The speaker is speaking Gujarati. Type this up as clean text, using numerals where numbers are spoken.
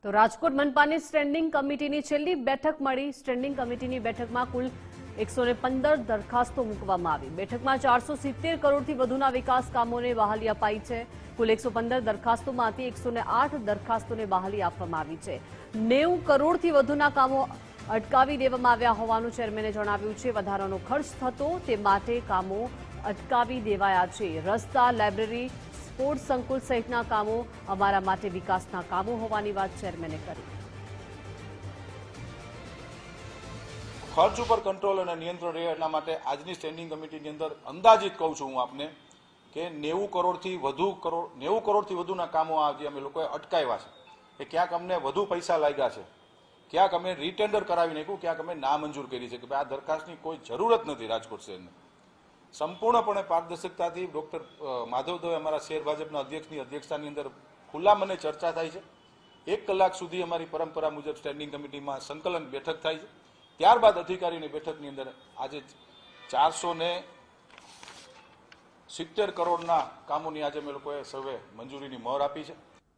તો રાજકોટ મનપાની સ્ટેન્ડિંગ કમિટીની છેલ્લી બેઠક મળી। સ્ટેન્ડિંગ કમિટીની બેઠકમાં કુલ 115 દરખાસ્તો મૂકવામાં આવી। બેઠકમાં 470 કરોડથી વધુના વિકાસ કામોને બહાલી અપાઈ છે। કુલ 115 દરખાસ્તોમાંથી 108 દરખાસ્તોને બહાલી આપવામાં આવી છે। 90 કરોડથી વધુના કામો અટકાવી દેવામાં આવ્યા હોવાનું ચેરમેને જણાવ્યું છે। વધારાનો ખર્ચ થતો તે માટે કામો અટકાવી દેવાયા છે। રસ્તા, લાઇબ્રેરી, સ્પોર્ટ્સ સંકુલ સહિતના કામો અમારા માટે વિકાસના કામો હોવાની વાત ચેરમેને કરી। ખર્ચ ઉપર કંટ્રોલ અને નિયંત્રણ રહે એટલા માટે આજની સ્ટેન્ડિંગ કમિટીની અંદર અંદાજિત કહું છું હું આપને કે 90 કરોડથી વધુના કામો આજે અમે લોકોએ અટકાવ્યા છે કે ક્યાંક અમને વધુ પૈસા લાગ્યા છે, ક્યાંક અમે રીટેન્ડર કરાવી નાખ્યું, ક્યાંક અમે નામંજૂર કરી છે કે ભાઈ આ દરખાસ્તની કોઈ જરૂરત નથી। રાજકોટ શહેરને સંપૂર્ણપણે પારદર્શકતાથી ડોક્ટર માધવ દવે અમારા શહેર ભાજપના અધ્યક્ષની અધ્યક્ષતાની અંદર ખુલ્લા મને ચર્ચા થાય છે। 1 કલાક સુધી અમારી પરંપરા મુજબ સ્ટેન્ડિંગ કમિટીમાં સંકલન બેઠક થાય છે। ત્યારબાદ અધિકારીની બેઠકની અંદર આજે 470 કરોડના કામોની આજે અમે લોકોએ સર્વે મંજૂરીની મહોર આપી છે।